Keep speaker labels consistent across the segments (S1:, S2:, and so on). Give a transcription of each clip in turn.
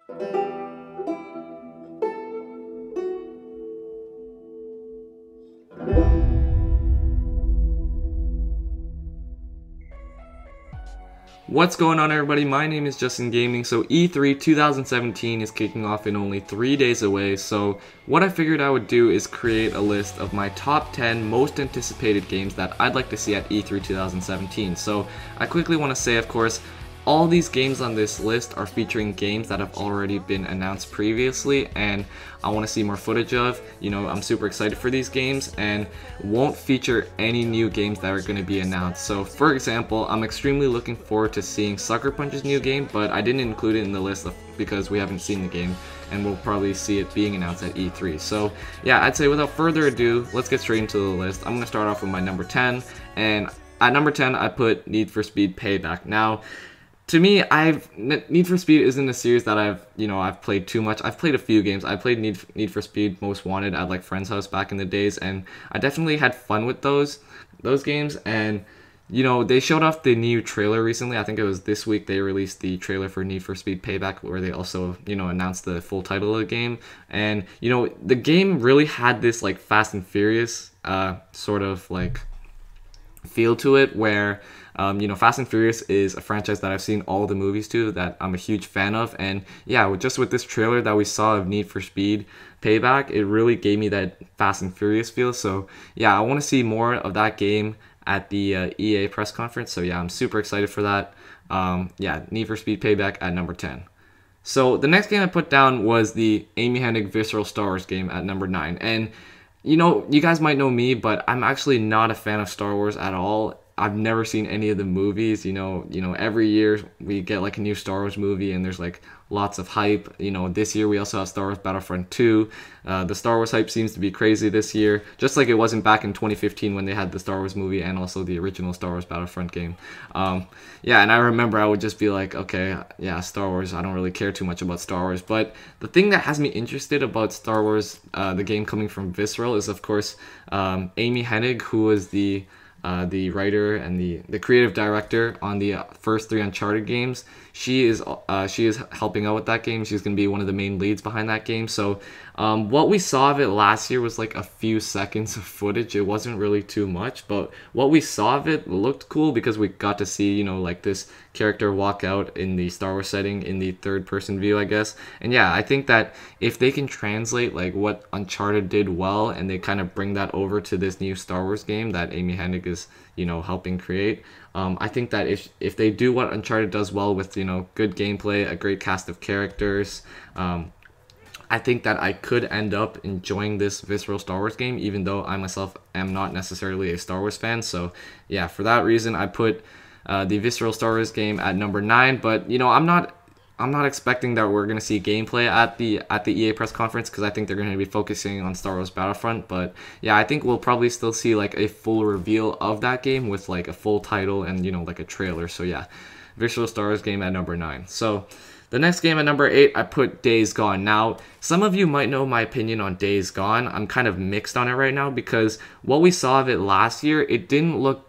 S1: What's going on, everybody? My name is Justin Gaming. So E3 2017 is kicking off in only 3 days away, so what I figured I would do is create a list of my top 10 most anticipated games that I'd like to see at E3 2017. So I quickly want to say, of course, all these games on this list are featuring games that have already been announced previously and I want to see more footage of. I'm super excited for these games and won't feature any new games that are going to be announced. So for example, I'm extremely looking forward to seeing Sucker Punch's new game, but I didn't include it in the list because we haven't seen the game and we'll probably see it being announced at E3. So yeah, I'd say without further ado, let's get straight into the list. I'm going to start off with my number 10, and at number 10 I put Need for Speed Payback. Now, to me, Need for Speed isn't a series that I've played too much. I've played a few games. I played Need for Speed Most Wanted at friend's house back in the days, and I definitely had fun with those games. And they showed off the new trailer recently. I think it was this week they released the trailer for Need for Speed Payback, where they also announced the full title of the game. And the game really had this Fast and Furious sort of feel to it, where Fast and Furious is a franchise that I've seen all the movies to, that I'm a huge fan of. And yeah, just with this trailer that we saw of Need for Speed Payback, it really gave me that Fast and Furious feel. So yeah, I want to see more of that game at the EA press conference. So yeah, I'm super excited for that. Yeah, Need for Speed Payback at number 10. So the next game I put down was the Amy Hennig Visceral Star Wars game at number 9. And you guys might know me, but I'm actually not a fan of Star Wars at all. I've never seen any of the movies. Every year we get a new Star Wars movie and there's lots of hype. This year we also have Star Wars Battlefront 2. The Star Wars hype seems to be crazy this year, just like it wasn't back in 2015 when they had the Star Wars movie and also the original Star Wars Battlefront game. Yeah, and I remember I would just be like, okay, yeah, Star Wars, I don't really care too much about Star Wars. But the thing that has me interested about Star Wars, the game coming from Visceral, is of course Amy Hennig, who was the writer and the creative director on the first 3 Uncharted games. She is helping out with that game. She's going to be one of the main leads behind that game. So what we saw of it last year was a few seconds of footage. It wasn't really too much, but what we saw of it looked cool because we got to see this character walk out in the Star Wars setting in the third person view, I guess. And yeah, I think that if they can translate what Uncharted did well and they kind of bring that over to this new Star Wars game that Amy Hennig is helping create, I think that if they do what Uncharted does well with good gameplay, a great cast of characters, I think that I could end up enjoying this Visceral Star Wars game, even though I myself am not necessarily a Star Wars fan. So yeah, for that reason I put the Visceral Star Wars game at number 9. But I'm not expecting that we're going to see gameplay at the EA press conference, because I think they're going to be focusing on Star Wars Battlefront. But yeah, I think we'll probably still see a full reveal of that game with a full title and a trailer. So yeah, Visceral Star Wars game at number 9. So the next game at number 8, I put Days Gone. Now, some of you might know my opinion on Days Gone. I'm kind of mixed on it right now, because what we saw of it last year, it didn't look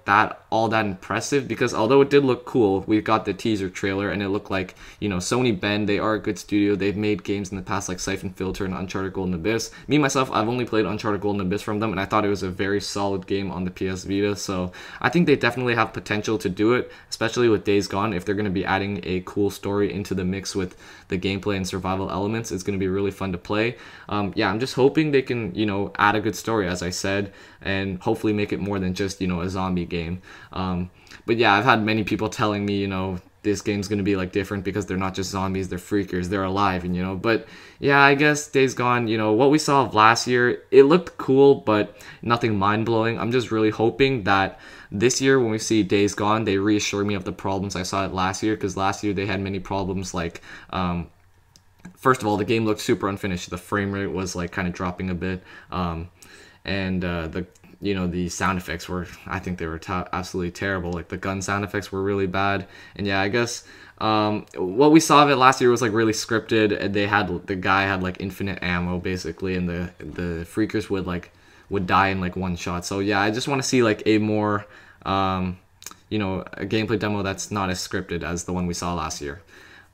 S1: all that impressive, because although it did look cool, we got the teaser trailer and it looked like, Sony Bend, they are a good studio. They've made games in the past like Siphon Filter and Uncharted Golden Abyss. Me, myself, I've only played Uncharted Golden Abyss from them, and I thought it was a very solid game on the PS Vita. So I think they definitely have potential to do it, especially with Days Gone. If they're going to be adding a cool story into the mix with the gameplay and survival elements, it's going to be really fun to play. Yeah, I'm just hoping they can, add a good story, as I said, and hopefully make it more than just, a zombie game. But yeah, I've had many people telling me, this game's going to be different because they're not just zombies, they're freakers, they're alive, and but yeah, I guess Days Gone, what we saw of last year, it looked cool, but nothing mind-blowing. I'm just really hoping that this year when we see Days Gone, they reassure me of the problems I saw it last year, because last year they had many problems, first of all, the game looked super unfinished. The frame rate was kind of dropping a bit, and the sound effects were, I think they were absolutely terrible. The gun sound effects were really bad. And yeah, I guess what we saw of it last year was really scripted, and the guy had infinite ammo basically, and the freakers would die in one shot. So yeah, I just want to see a more a gameplay demo that's not as scripted as the one we saw last year.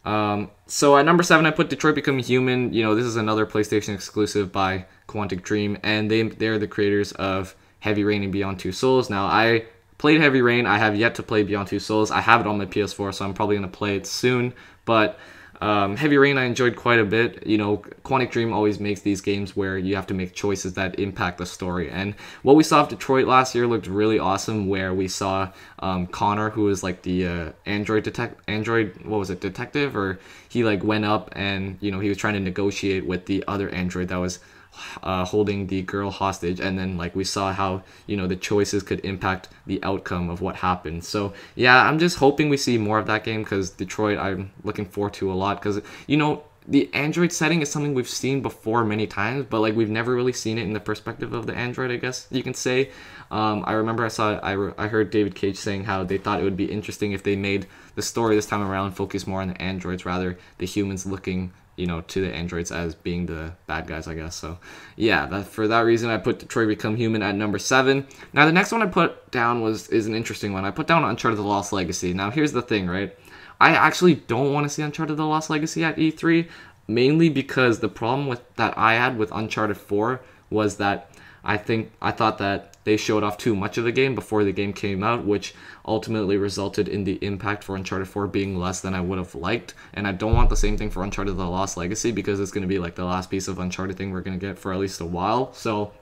S1: So at number 7, I put Detroit Become Human. You know, this is another PlayStation exclusive by Quantic Dream, and they're the creators of Heavy Rain and Beyond Two Souls. Now, I played Heavy Rain. I have yet to play Beyond Two Souls. I have it on my PS4, so I'm probably going to play it soon. But Heavy Rain I enjoyed quite a bit. You know, Quantic Dream always makes these games where you have to make choices that impact the story. And what we saw of Detroit last year looked really awesome, where we saw Connor, who was like the detective, or he like went up and, you know, he was trying to negotiate with the other android that was holding the girl hostage, and then like we saw how, you know, the choices could impact the outcome of what happened. So yeah, I'm just hoping we see more of that game, because Detroit I'm looking forward to a lot, because, you know, the android setting is something we've seen before many times, but like we've never really seen it in the perspective of the android, I guess you can say. I remember I heard David Cage saying how they thought it would be interesting if they made the story this time around focus more on the androids, rather the humans looking, you know, to the androids as being the bad guys, I guess. So yeah, for that reason I put Detroit Become Human at number 7. Now the next one I put down is an interesting one. I put down Uncharted The Lost Legacy. Now here's the thing, right? I actually don't want to see Uncharted The Lost Legacy at E3, mainly because the problem that I had with Uncharted 4 was that I thought that they showed off too much of the game before the game came out, which ultimately resulted in the impact for Uncharted 4 being less than I would have liked. And I don't want the same thing for Uncharted The Lost Legacy, because it's going to be like the last piece of Uncharted thing we're going to get for at least a while. So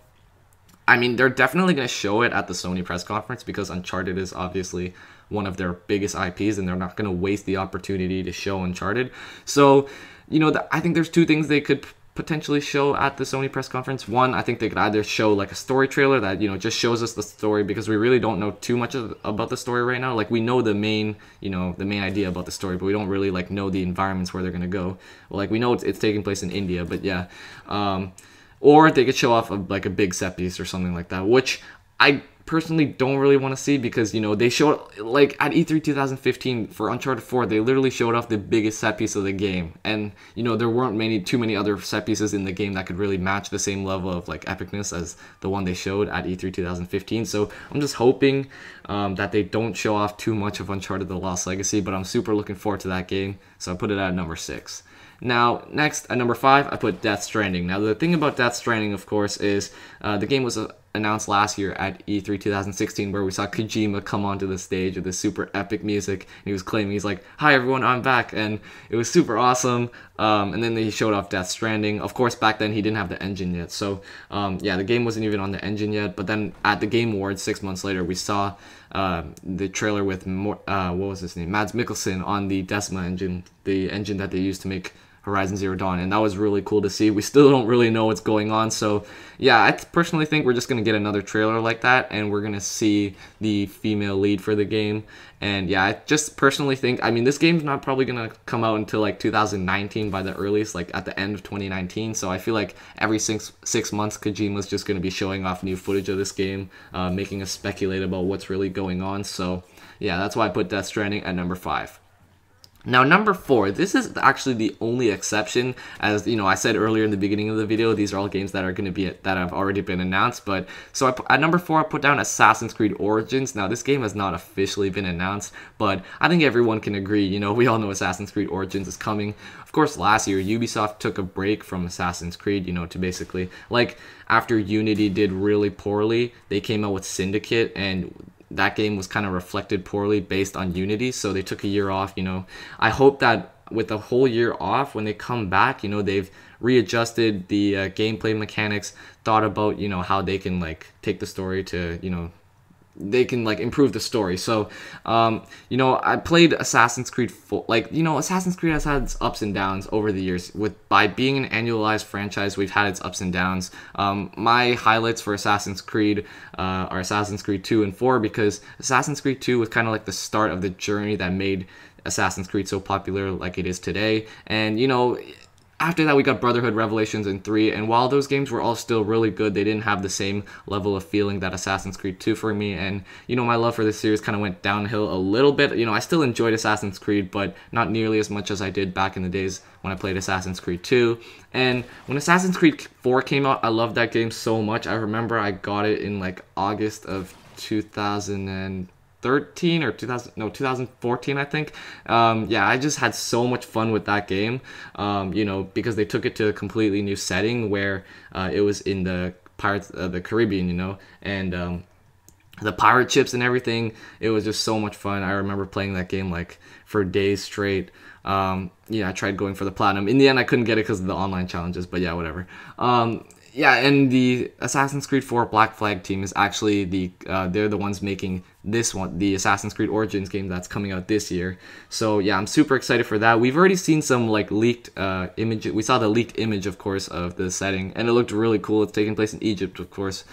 S1: I mean, they're definitely going to show it at the Sony press conference, because Uncharted is obviously one of their biggest IPs, and they're not going to waste the opportunity to show Uncharted. So, you know, I think there's two things they could potentially show at the Sony press conference. One, I think they could either show like a story trailer that, you know, just shows us the story, because we really don't know too much about the story right now. Like, we know the main idea about the story, but we don't really like know the environments where they're going to go. Well, like, we know it's taking place in India, but yeah. Or they could show off like a big set piece or something like that, which I personally don't really want to see, because, you know, they showed, like, at E3 2015 for Uncharted 4, they literally showed off the biggest set piece of the game, and, you know, there weren't too many other set pieces in the game that could really match the same level of like epicness as the one they showed at E3 2015. So I'm just hoping that they don't show off too much of Uncharted The Lost Legacy, but I'm super looking forward to that game, so I put it at number 6. Now, next, at number 5, I put Death Stranding. Now, the thing about Death Stranding, of course, is the game was announced last year at E3 2016, where we saw Kojima come onto the stage with this super epic music, and he was claiming, he's like, "Hi everyone, I'm back," and it was super awesome. And then he showed off Death Stranding. Of course, back then he didn't have the engine yet, so yeah, the game wasn't even on the engine yet. But then at the Game Awards 6 months later, we saw the trailer with what was his name, Mads Mikkelsen, on the Decima engine, the engine that they used to make Horizon Zero Dawn, and that was really cool to see. We still don't really know what's going on, so yeah, I personally think we're just going to get another trailer like that, and we're going to see the female lead for the game. And yeah, I just personally think, I mean, this game's not probably going to come out until like 2019 by the earliest, like at the end of 2019, so I feel like every six months Kojima's just going to be showing off new footage of this game, making us speculate about what's really going on. So yeah, that's why I put Death Stranding at number 5. Now, number 4, this is actually the only exception. As you know, I said earlier in the beginning of the video, these are all games that are going to be that have already been announced. But so at number 4, I put down Assassin's Creed Origins. Now, this game has not officially been announced, but I think everyone can agree. You know, we all know Assassin's Creed Origins is coming. Of course, last year Ubisoft took a break from Assassin's Creed. You know, to basically, like, after Unity did really poorly, they came out with Syndicate, and that game was kind of reflected poorly based on Unity, so they took a year off. You know, I hope that with the whole year off, when they come back, you know, they've readjusted the gameplay mechanics, thought about, you know, how they can like take the story to, you know, they can like improve the story. So you know, I played Assassin's Creed like, you know, Assassin's Creed has had its ups and downs over the years. By being an annualized franchise, we've had its ups and downs. My highlights for Assassin's Creed are Assassin's Creed 2 and 4, because Assassin's Creed 2 was kind of like the start of the journey that made Assassin's Creed so popular like it is today. And you know, after that, we got Brotherhood, Revelations, and 3, and while those games were all still really good, they didn't have the same level of feeling that Assassin's Creed 2 for me, and, you know, my love for this series kind of went downhill a little bit. You know, I still enjoyed Assassin's Creed, but not nearly as much as I did back in the days when I played Assassin's Creed 2, and when Assassin's Creed 4 came out, I loved that game so much. I remember I got it in, like, August of 2000 and 2013 or 2014, I think. Yeah, I just had so much fun with that game, you know, because they took it to a completely new setting where it was in the Pirates of the Caribbean, you know, and the pirate ships and everything. It was just so much fun. I remember playing that game like for days straight. Yeah, I tried going for the platinum. In the end, I couldn't get it because of the online challenges, but yeah, whatever. Yeah, and the Assassin's Creed 4 Black Flag team is actually they're the ones making this one, the Assassin's Creed Origins game that's coming out this year. So yeah, I'm super excited for that. We've already seen some like leaked image. We saw the leaked image, of course, of the setting, and it looked really cool. It's taking place in Egypt, of course.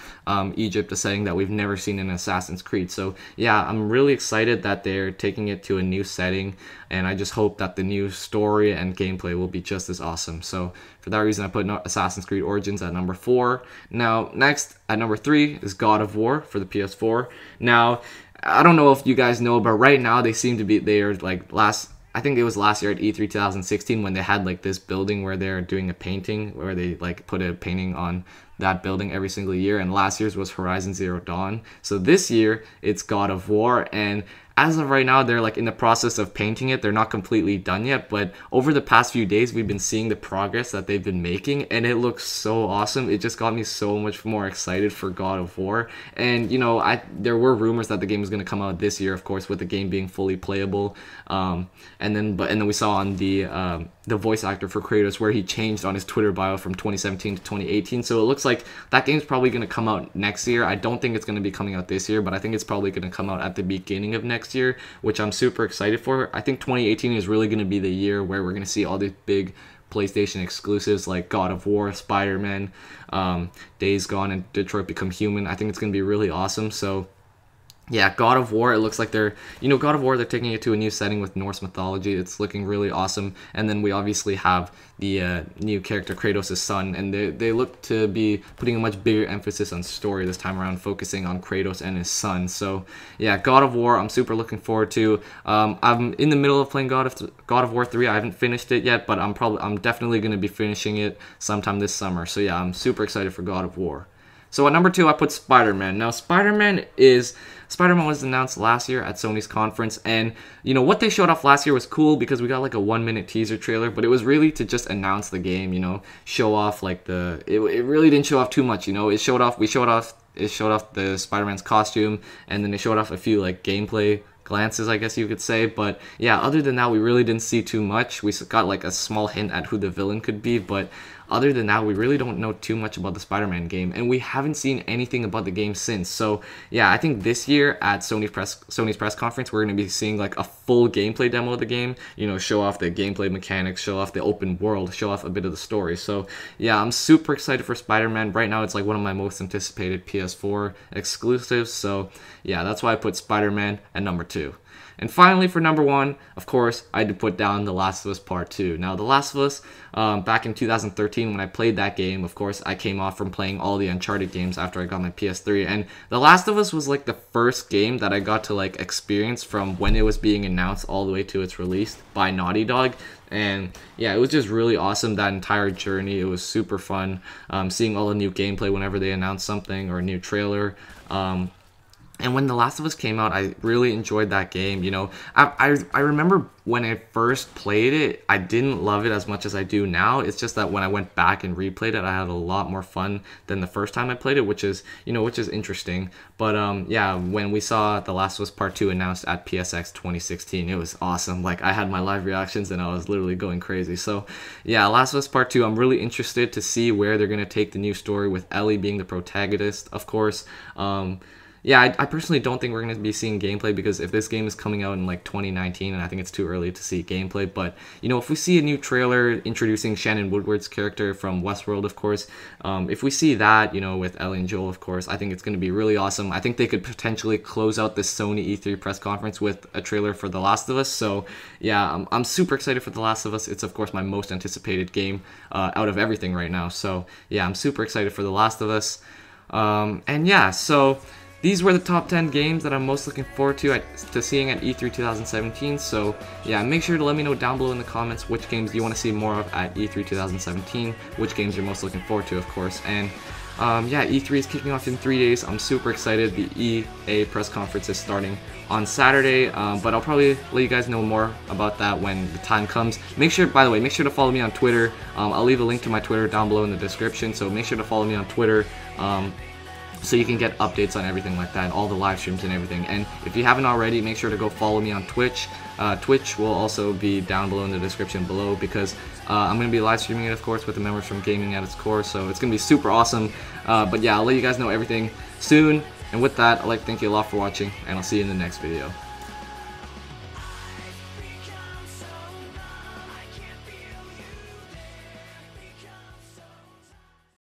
S1: Egypt, a setting that we've never seen in Assassin's Creed. So yeah, I'm really excited that they're taking it to a new setting, and I just hope that the new story and gameplay will be just as awesome. So for that reason, I put Assassin's Creed Origins at number 4. Now, next at number 3 is God of War for the PS4. Now, I don't know if you guys know, but right now they seem to be, they're like I think it was last year at E3 2016 when they had like this building where they're doing a painting, where they like put a painting on that building every single year, and last year's was Horizon Zero Dawn. So this year it's God of War, and as of right now, they're like in the process of painting it. They're not completely done yet, but over the past few days, we've been seeing the progress that they've been making, and it looks so awesome. It just got me so much more excited for God of War. And you know, there were rumors that the game was going to come out this year, of course, with the game being fully playable. And then we saw on the voice actor for Kratos where he changed on his Twitter bio from 2017 to 2018. So it looks like that game's probably going to come out next year. I don't think it's going to be coming out this year, but I think it's probably going to come out at the beginning of next year, which I'm super excited for. I think 2018 is really going to be the year where we're going to see all these big PlayStation exclusives like God of War, Spider-Man, Days Gone, and Detroit Become Human. I think it's going to be really awesome. So yeah, God of War, it looks like God of War, they're taking it to a new setting with Norse mythology. It's looking really awesome. And then we obviously have the new character, Kratos' son, and they look to be putting a much bigger emphasis on story this time around, focusing on Kratos and his son. So yeah, God of War, I'm super looking forward to. I'm in the middle of playing God of War 3. I haven't finished it yet, but I'm definitely going to be finishing it sometime this summer. So yeah, I'm super excited for God of War. So at number 2, I put Spider-Man. Now, Spider-Man was announced last year at Sony's conference, and you know what they showed off last year was cool because we got like a 1-minute teaser trailer, but it was really to just announce the game, you know, show off like it really didn't show off too much, you know. It showed off the Spider-Man's costume, and then it showed off a few like gameplay glances, I guess you could say. But yeah, other than that, we really didn't see too much. We got like a small hint at who the villain could be, but other than that, we really don't know too much about the Spider-Man game, and we haven't seen anything about the game since. So yeah, I think this year at Sony's press conference, we're going to be seeing like a full gameplay demo of the game, you know, show off the gameplay mechanics, show off the open world, show off a bit of the story. So yeah, I'm super excited for Spider-Man. Right now, it's like one of my most anticipated PS4 exclusives. So yeah, that's why I put Spider-Man at number 2. And finally, for number 1, of course, I had to put down The Last of Us Part 2. Now, The Last of Us, back in 2013, when I played that game, of course, I came off from playing all the Uncharted games after I got my PS3. And The Last of Us was like the first game that I got to like experience from when it was being announced all the way to its release by Naughty Dog. And yeah, it was just really awesome, that entire journey. It was super fun, seeing all the new gameplay whenever they announced something or a new trailer. And when The Last of Us came out, I really enjoyed that game. You know, I remember when I first played it, I didn't love it as much as I do now. It's just that when I went back and replayed it, I had a lot more fun than the first time I played it, which is interesting. But yeah, when we saw The Last of Us Part 2 announced at PSX 2016, it was awesome. Like, I had my live reactions and I was literally going crazy. So yeah, Last of Us Part 2, I'm really interested to see where they're going to take the new story with Ellie being the protagonist, of course. Yeah, I personally don't think we're going to be seeing gameplay, because if this game is coming out in like 2019, and I think it's too early to see gameplay, but you know, if we see a new trailer introducing Shannon Woodward's character from Westworld, of course, if we see that, you know, with Ellie and Joel, of course, I think it's going to be really awesome. I think they could potentially close out this Sony E3 press conference with a trailer for The Last of Us. So yeah, I'm super excited for The Last of Us. It's of course my most anticipated game out of everything right now. So yeah, I'm super excited for The Last of Us. And yeah, so these were the top 10 games that I'm most looking forward to seeing at E3 2017. So yeah, make sure to let me know down below in the comments which games you want to see more of at E3 2017, which games you're most looking forward to, of course. And yeah, E3 is kicking off in 3 days. I'm super excited. The EA press conference is starting on Saturday, but I'll probably let you guys know more about that when the time comes. Make sure, by the way, make sure to follow me on Twitter. I'll leave a link to my Twitter down below in the description, so make sure to follow me on Twitter. So you can get updates on everything like that, all the live streams and everything. And if you haven't already, make sure to go follow me on Twitch. Twitch will also be down below in the description below, because I'm going to be live streaming it, of course, with the members from Gaming at its Core, so it's going to be super awesome. But yeah, I'll let you guys know everything soon. And with that, I'd like to thank you a lot for watching, and I'll see you in the next video.